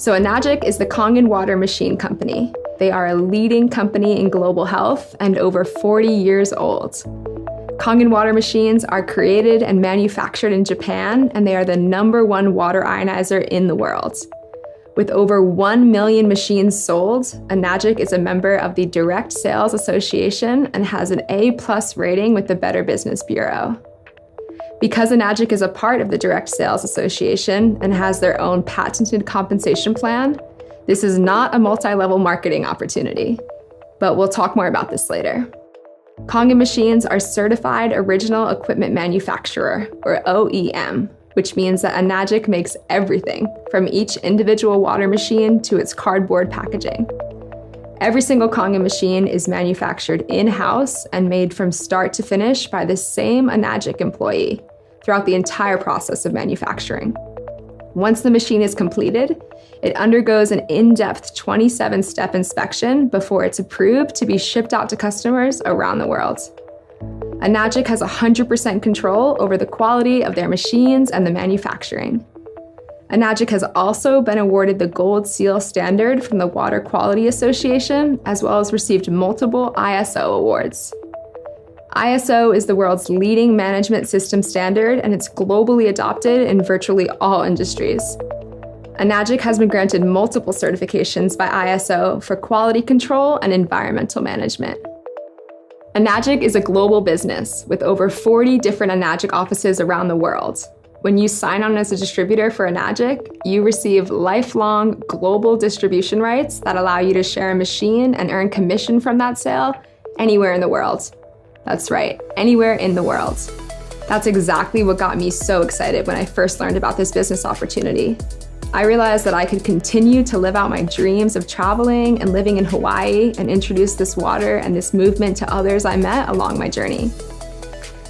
So Enagic is the Kangen water machine company. They are a leading company in global health and over 40 years old. Kangen water machines are created and manufactured in Japan, and they are the #1 water ionizer in the world. With over 1 million machines sold, Enagic is a member of the Direct Sales Association and has an A+ rating with the Better Business Bureau. Because Enagic is a part of the Direct Sales Association and has their own patented compensation plan, this is not a multi-level marketing opportunity. But we'll talk more about this later. Kangen machines are Certified Original Equipment Manufacturer, or OEM, which means that Enagic makes everything from each individual water machine to its cardboard packaging. Every single Kangen machine is manufactured in-house and made from start to finish by the same Enagic employee throughout the entire process of manufacturing. Once the machine is completed, it undergoes an in-depth 27-step inspection before it's approved to be shipped out to customers around the world. Enagic has 100% control over the quality of their machines and the manufacturing. Enagic has also been awarded the Gold Seal standard from the Water Quality Association, as well as received multiple ISO awards. ISO is the world's leading management system standard, and it's globally adopted in virtually all industries. Enagic has been granted multiple certifications by ISO for quality control and environmental management. Enagic is a global business with over 40 different Enagic offices around the world. When you sign on as a distributor for Enagic, you receive lifelong global distribution rights that allow you to share a machine and earn commission from that sale anywhere in the world. That's right, anywhere in the world. That's exactly what got me so excited when I first learned about this business opportunity. I realized that I could continue to live out my dreams of traveling and living in Hawaii and introduce this water and this movement to others I met along my journey.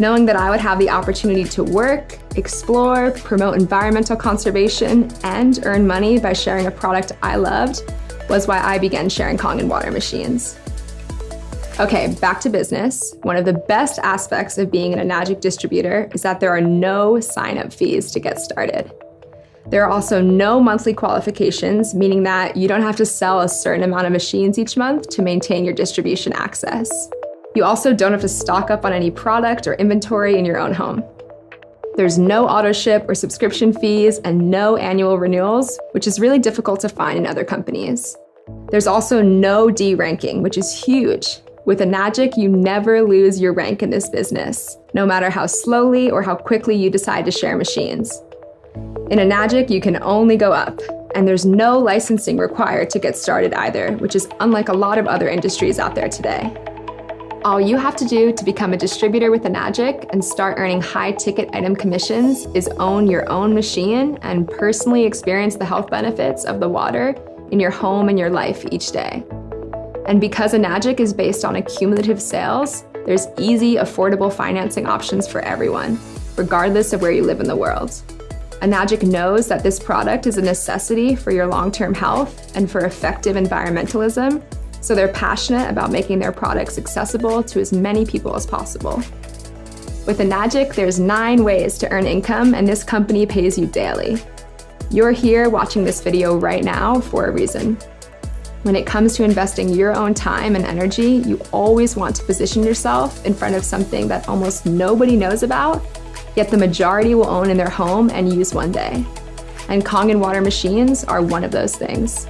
Knowing that I would have the opportunity to work, explore, promote environmental conservation, and earn money by sharing a product I loved was why I began sharing Kangen water machines. Okay, back to business. One of the best aspects of being an Enagic distributor is that there are no sign-up fees to get started. There are also no monthly qualifications, meaning that you don't have to sell a certain amount of machines each month to maintain your distribution access. You also don't have to stock up on any product or inventory in your own home. There's no auto ship or subscription fees and no annual renewals, which is really difficult to find in other companies. There's also no D-ranking, which is huge. With Enagic, you never lose your rank in this business, no matter how slowly or how quickly you decide to share machines. In Enagic, you can only go up, and there's no licensing required to get started either, which is unlike a lot of other industries out there today. All you have to do to become a distributor with Enagic and start earning high-ticket item commissions is own your own machine and personally experience the health benefits of the water in your home and your life each day. And because Enagic is based on accumulative sales, there's easy, affordable financing options for everyone, regardless of where you live in the world. Enagic knows that this product is a necessity for your long-term health and for effective environmentalism, so they're passionate about making their products accessible to as many people as possible. With Enagic, there's 9 ways to earn income, and this company pays you daily. You're here watching this video right now for a reason. When it comes to investing your own time and energy, you always want to position yourself in front of something that almost nobody knows about, yet the majority will own in their home and use one day. And Kangen water machines are one of those things.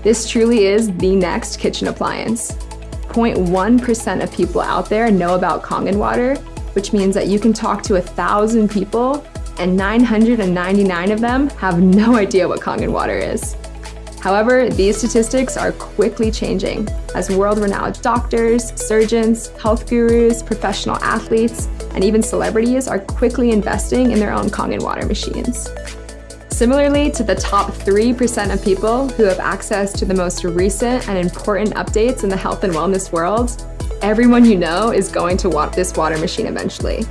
This truly is the next kitchen appliance. 0.1% of people out there know about Kangen water, which means that you can talk to 1,000 people and 999 of them have no idea what Kangen water is. However, these statistics are quickly changing as world-renowned doctors, surgeons, health gurus, professional athletes, and even celebrities are quickly investing in their own Kangen water machines. Similarly to the top 3% of people who have access to the most recent and important updates in the health and wellness world, everyone you know is going to want this water machine eventually.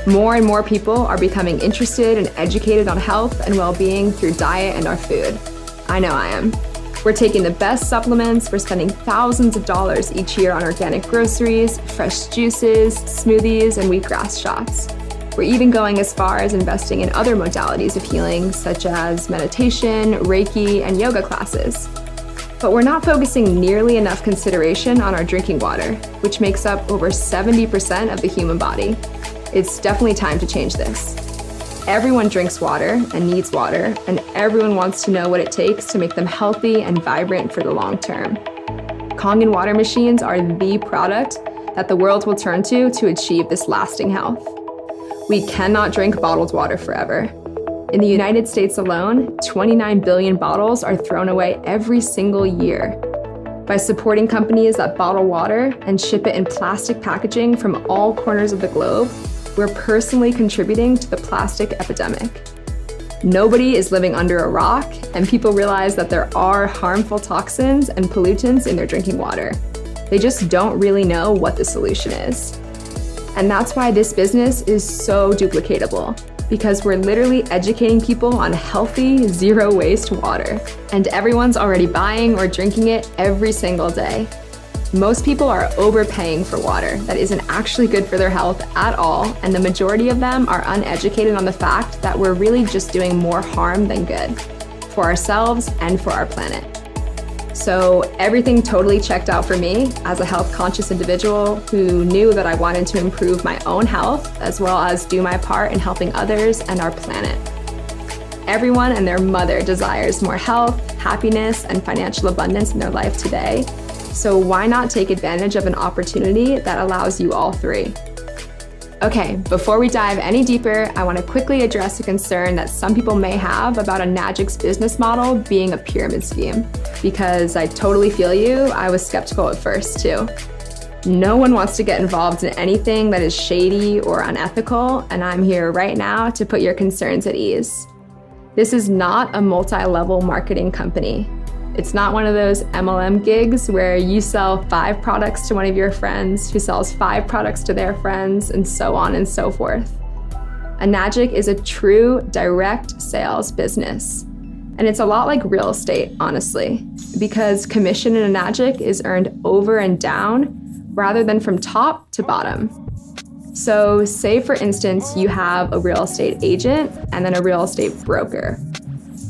More and more people are becoming interested and educated on health and well-being through diet and our food. I know I am. We're taking the best supplements, we're spending thousands of dollars each year on organic groceries, fresh juices, smoothies, and wheatgrass shots. We're even going as far as investing in other modalities of healing, such as meditation, Reiki, and yoga classes. But we're not focusing nearly enough consideration on our drinking water, which makes up over 70% of the human body. It's definitely time to change this. Everyone drinks water and needs water, and everyone wants to know what it takes to make them healthy and vibrant for the long term. Kangen water machines are the product that the world will turn to achieve this lasting health. We cannot drink bottled water forever. In the United States alone, 29 billion bottles are thrown away every single year. By supporting companies that bottle water and ship it in plastic packaging from all corners of the globe, we're personally contributing to the plastic epidemic. Nobody is living under a rock, and people realize that there are harmful toxins and pollutants in their drinking water. They just don't really know what the solution is. And that's why this business is so duplicatable, because we're literally educating people on healthy, zero-waste water. And everyone's already buying or drinking it every single day. Most people are overpaying for water that isn't actually good for their health at all, and the majority of them are uneducated on the fact that we're really just doing more harm than good for ourselves and for our planet. So everything totally checked out for me as a health-conscious individual who knew that I wanted to improve my own health as well as do my part in helping others and our planet. Everyone and their mother desires more health, happiness, and financial abundance in their life today. So why not take advantage of an opportunity that allows you all three? Okay, before we dive any deeper, I want to quickly address a concern that some people may have about Enagic's business model being a pyramid scheme. Because I totally feel you, I was skeptical at first too. No one wants to get involved in anything that is shady or unethical, and I'm here right now to put your concerns at ease. This is not a multi-level marketing company. It's not one of those MLM gigs where you sell 5 products to one of your friends who sells 5 products to their friends, and so on and so forth. Enagic is a true direct sales business. And it's a lot like real estate, honestly, because commission in Enagic is earned over and down rather than from top to bottom. So say, for instance, you have a real estate agent and then a real estate broker.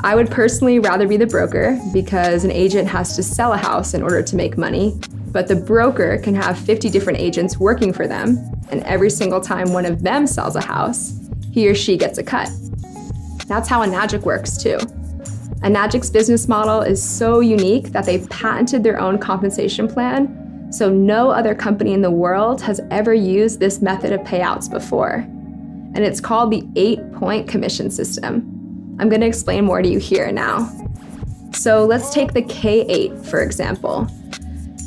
I would personally rather be the broker because an agent has to sell a house in order to make money, but the broker can have 50 different agents working for them, and every single time one of them sells a house, he or she gets a cut. That's how Enagic works too. Enagic's business model is so unique that they patented their own compensation plan, so no other company in the world has ever used this method of payouts before. And it's called the 8-point commission system. I'm going to explain more to you here now. So let's take the K8, for example.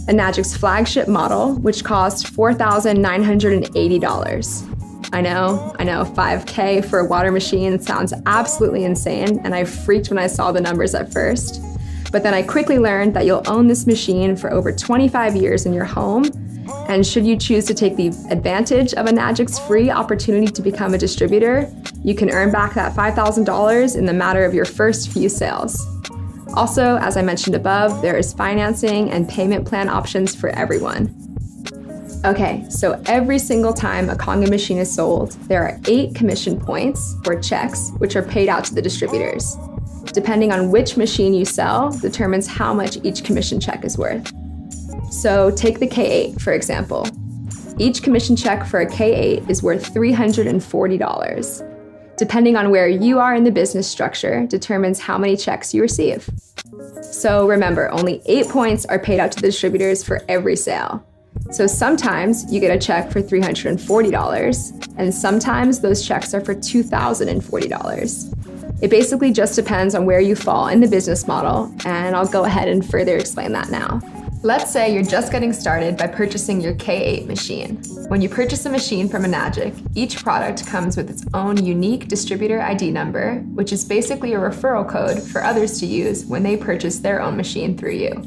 Enagic's flagship model, which cost $4,980. I know, $5K for a water machine sounds absolutely insane, and I freaked when I saw the numbers at first. But then I quickly learned that you'll own this machine for over 25 years in your home, and should you choose to take the advantage of Enagic's free opportunity to become a distributor, you can earn back that $5,000 in the matter of your first few sales. Also, as I mentioned above, there is financing and payment plan options for everyone. Okay, so every single time a Kangen machine is sold, there are 8 commission points, or checks, which are paid out to the distributors. Depending on which machine you sell, determines how much each commission check is worth. So take the K8, for example. Each commission check for a K8 is worth $340. Depending on where you are in the business structure, determines how many checks you receive. So remember, only 8 points are paid out to the distributors for every sale. So sometimes you get a check for $340, and sometimes those checks are for $2,040. It basically just depends on where you fall in the business model, and I'll go ahead and further explain that now. Let's say you're just getting started by purchasing your K8 machine. When you purchase a machine from Enagic, each product comes with its own unique distributor ID number, which is basically a referral code for others to use when they purchase their own machine through you.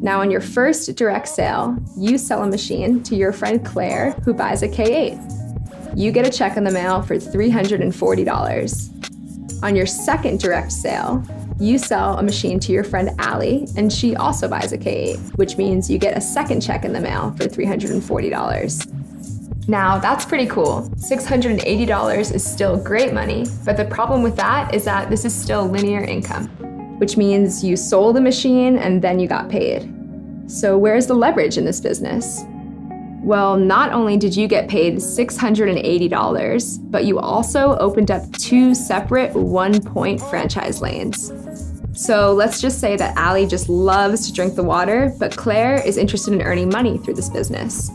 Now, on your first direct sale, you sell a machine to your friend Claire, who buys a K8. You get a check in the mail for $340. On your second direct sale, you sell a machine to your friend Allie, and she also buys a K8, which means you get a second check in the mail for $340. Now, that's pretty cool. $680 is still great money, but the problem with that is that this is still linear income, which means you sold a machine and then you got paid. So where's the leverage in this business? Well, not only did you get paid $680, but you also opened up 2 separate 1-point franchise lanes. So let's just say that Allie just loves to drink the water, but Claire is interested in earning money through this business.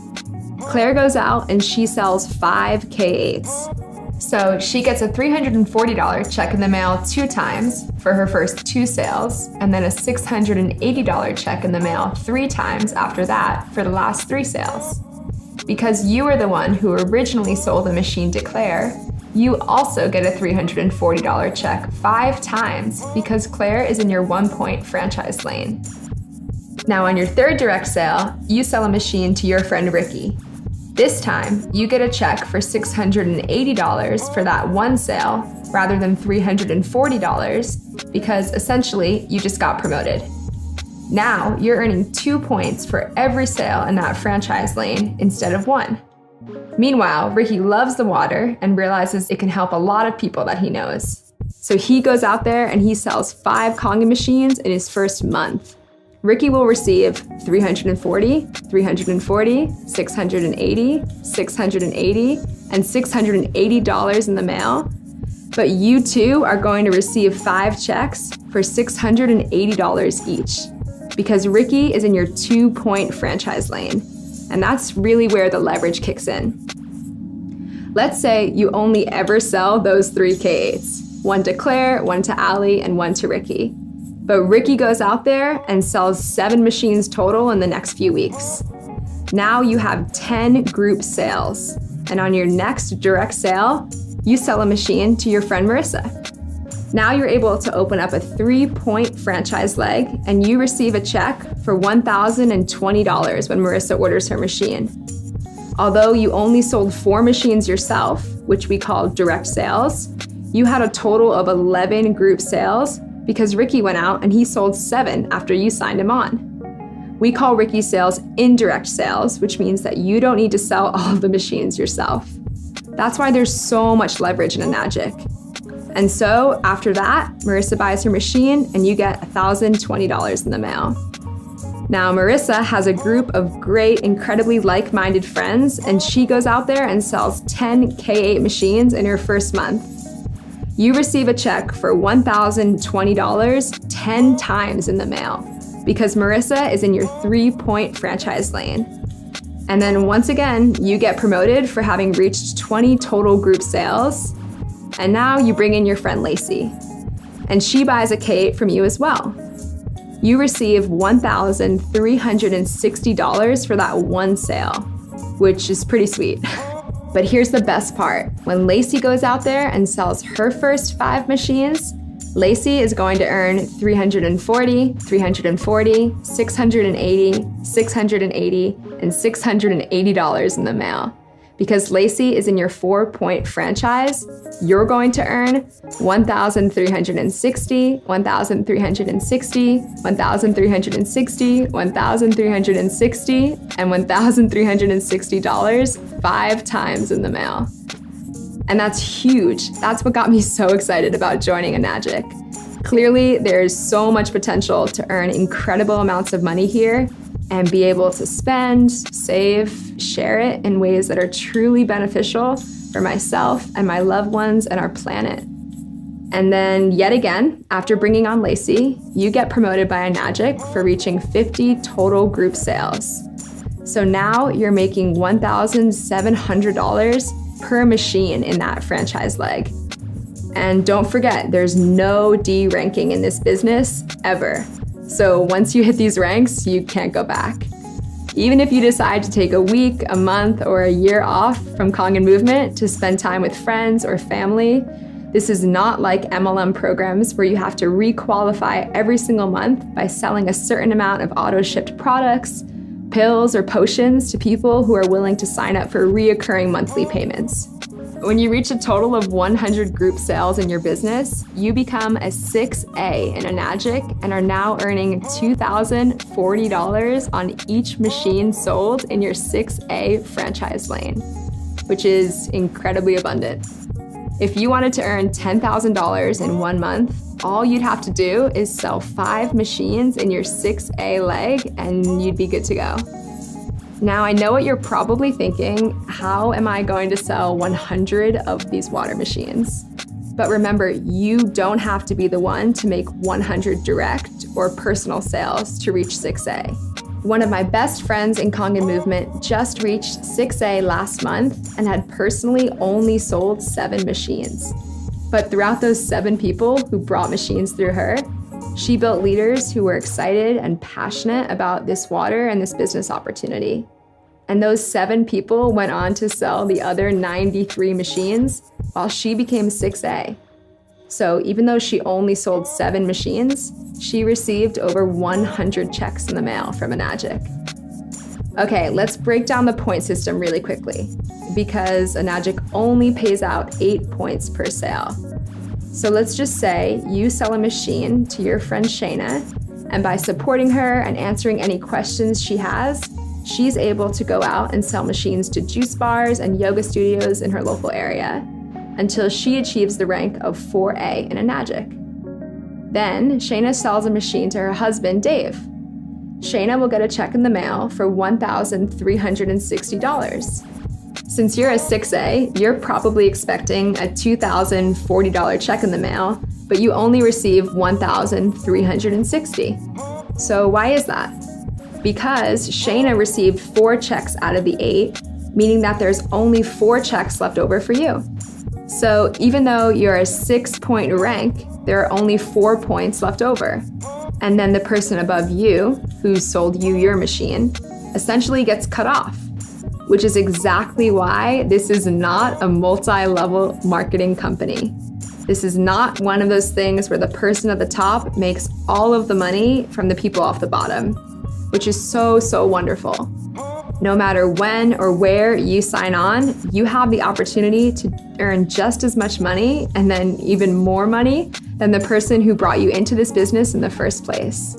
Claire goes out and she sells 5 K8s. So she gets a $340 check in the mail 2 times for her first 2 sales, and then a $680 check in the mail 3 times after that for the last 3 sales. Because you were the one who originally sold the machine to Claire, you also get a $340 check 5 times because Claire is in your 1-point franchise lane. Now on your 3rd direct sale, you sell a machine to your friend Ricky. This time, you get a check for $680 for that 1 sale rather than $340 because essentially you just got promoted. Now you're earning 2 points for every sale in that franchise lane instead of 1. Meanwhile, Ricky loves the water and realizes it can help a lot of people that he knows. So he goes out there and he sells 5 Kangen machines in his first month. Ricky will receive $340, $340, $680, $680, and $680 in the mail. But you too are going to receive 5 checks for $680 each because Ricky is in your 2-point franchise lane. And that's really where the leverage kicks in. Let's say you only ever sell those 3 K8s, 1 to Claire, 1 to Allie, and 1 to Ricky. But Ricky goes out there and sells 7 machines total in the next few weeks. Now you have 10 group sales. And on your next direct sale, you sell a machine to your friend Marissa. Now you're able to open up a 3-point franchise leg and you receive a check for $1,020 when Marissa orders her machine. Although you only sold 4 machines yourself, which we call direct sales, you had a total of 11 group sales because Ricky went out and he sold 7 after you signed him on. We call Ricky's sales indirect sales, which means that you don't need to sell all of the machines yourself. That's why there's so much leverage in Enagic. And so after that, Marissa buys her machine and you get $1,020 in the mail. Now Marissa has a group of great, incredibly like-minded friends and she goes out there and sells 10 K8 machines in her first month. You receive a check for $1,020 10 times in the mail because Marissa is in your 3-point franchise lane. And then once again, you get promoted for having reached 20 total group sales. And now you bring in your friend Lacey. And she buys a K8 from you as well. You receive $1,360 for that 1 sale, which is pretty sweet. But here's the best part. When Lacey goes out there and sells her first 5 machines, Lacey is going to earn $340, $340, $680, $680, and $680 in the mail. Because Lacey is in your 4-point franchise, you're going to earn $1,360, $1,360, $1,360, $1,360, and $1,360 5 times in the mail. And that's huge. That's what got me so excited about joining Enagic. Clearly, there's so much potential to earn incredible amounts of money here and be able to spend, save, share it in ways that are truly beneficial for myself and my loved ones and our planet. And then yet again, after bringing on Lacey, you get promoted by Enagic for reaching 50 total group sales. So now you're making $1,700 per machine in that franchise leg. And don't forget, there's no D ranking in this business ever. So once you hit these ranks, you can't go back. Even if you decide to take a week, a month, or a year off from Kangen movement to spend time with friends or family, this is not like MLM programs where you have to requalify every single month by selling a certain amount of auto-shipped products, pills, or potions to people who are willing to sign up for reoccurring monthly payments. When you reach a total of 100 group sales in your business, you become a 6A in Enagic and are now earning $2,040 on each machine sold in your 6A franchise lane. which is incredibly abundant. If you wanted to earn $10,000 in 1 month, all you'd have to do is sell 5 machines in your 6A leg and you'd be good to go. Now, I know what you're probably thinking, how am I going to sell 100 of these water machines? But remember, you don't have to be the one to make 100 direct or personal sales to reach 6A. One of my best friends in Kangen movement just reached 6A last month and had personally only sold 7 machines. But throughout those 7 people who brought machines through her, she built leaders who were excited and passionate about this water and this business opportunity. And those 7 people went on to sell the other 93 machines while she became 6A. So even though she only sold 7 machines, she received over 100 checks in the mail from Enagic. Okay, let's break down the point system really quickly, because Enagic only pays out 8 points per sale. So let's just say you sell a machine to your friend Shayna, and by supporting her and answering any questions she has, she's able to go out and sell machines to juice bars and yoga studios in her local area until she achieves the rank of 4A in Enagic. Then Shayna sells a machine to her husband, Dave. Shayna will get a check in the mail for $1,360. Since you're a 6A, you're probably expecting a $2,040 check in the mail, but you only receive $1,360. So why is that? Because Shayna received 4 checks out of the 8, meaning that there's only 4 checks left over for you. So even though you're a 6-point rank, there are only 4 points left over. And then the person above you, who sold you your machine, essentially gets cut off, which is exactly why this is not a multi-level marketing company. This is not one of those things where the person at the top makes all of the money from the people off the bottom, which is so, so wonderful. No matter when or where you sign on, you have the opportunity to earn just as much money and then even more money than the person who brought you into this business in the first place.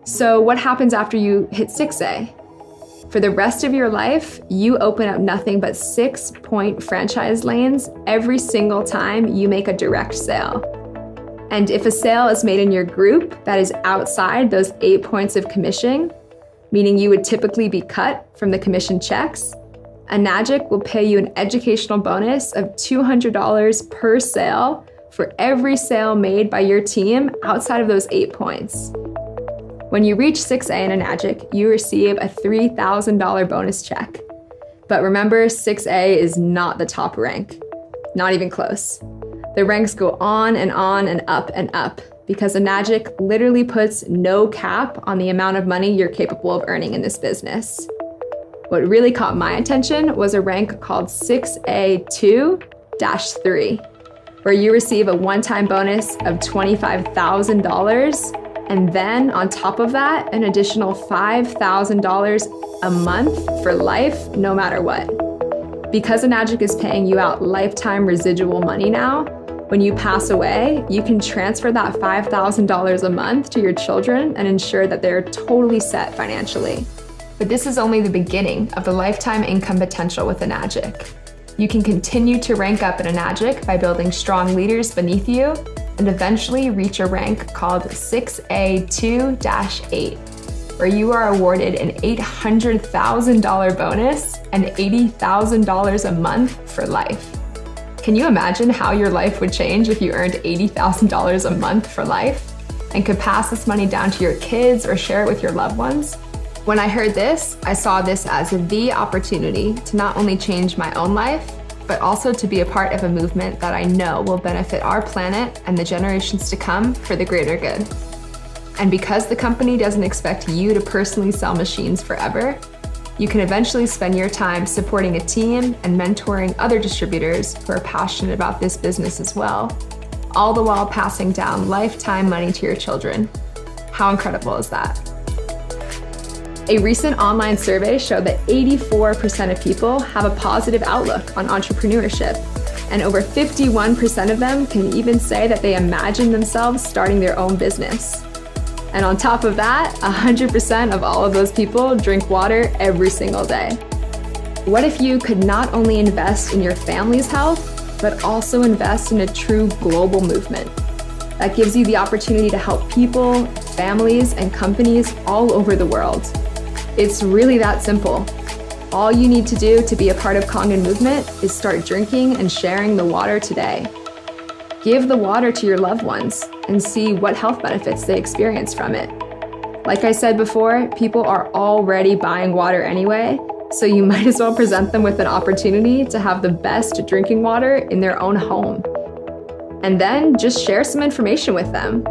So what happens after you hit 6A? For the rest of your life, you open up nothing but 6-point franchise lanes every single time you make a direct sale. And if a sale is made in your group that is outside those 8 points of commission, meaning you would typically be cut from the commission checks, Enagic will pay you an educational bonus of $200 per sale for every sale made by your team outside of those 8 points. When you reach 6A in Enagic, you receive a $3,000 bonus check. But remember, 6A is not the top rank, not even close. The ranks go on and up because Enagic literally puts no cap on the amount of money you're capable of earning in this business. What really caught my attention was a rank called 6A2-3, where you receive a one-time bonus of $25,000, and then on top of that, an additional $5,000 a month for life, no matter what. Because Enagic is paying you out lifetime residual money now, when you pass away, you can transfer that $5,000 a month to your children and ensure that they're totally set financially. But this is only the beginning of the lifetime income potential with Enagic. You can continue to rank up in Enagic by building strong leaders beneath you and eventually reach a rank called 6A2-8, where you are awarded an $800,000 bonus and $80,000 a month for life. Can you imagine how your life would change if you earned $80,000 a month for life and could pass this money down to your kids or share it with your loved ones? When I heard this, I saw this as the opportunity to not only change my own life, but also to be a part of a movement that I know will benefit our planet and the generations to come for the greater good. And because the company doesn't expect you to personally sell machines forever, you can eventually spend your time supporting a team and mentoring other distributors who are passionate about this business as well, all the while passing down lifetime money to your children. How incredible is that? A recent online survey showed that 84% of people have a positive outlook on entrepreneurship, and over 51% of them can even say that they imagine themselves starting their own business. And on top of that, 100% of all of those people drink water every single day. What if you could not only invest in your family's health, but also invest in a true global movement that gives you the opportunity to help people, families, and companies all over the world? It's really that simple. All you need to do to be a part of Kangen movement is start drinking and sharing the water today. Give the water to your loved ones and see what health benefits they experience from it. Like I said before, people are already buying water anyway, so you might as well present them with an opportunity to have the best drinking water in their own home. And then just share some information with them,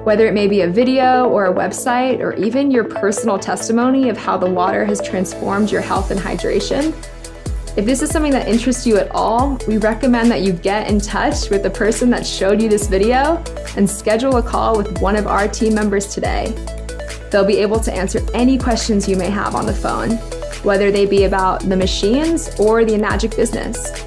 whether it may be a video or a website or even your personal testimony of how the water has transformed your health and hydration. If this is something that interests you at all, we recommend that you get in touch with the person that showed you this video and schedule a call with one of our team members today. They'll be able to answer any questions you may have on the phone, whether they be about the machines or the Enagic business.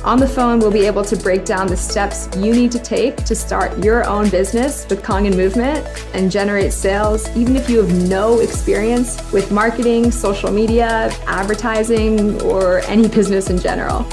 On the phone, we'll be able to break down the steps you need to take to start your own business with Kangen Movement and generate sales, even if you have no experience with marketing, social media, advertising, or any business in general.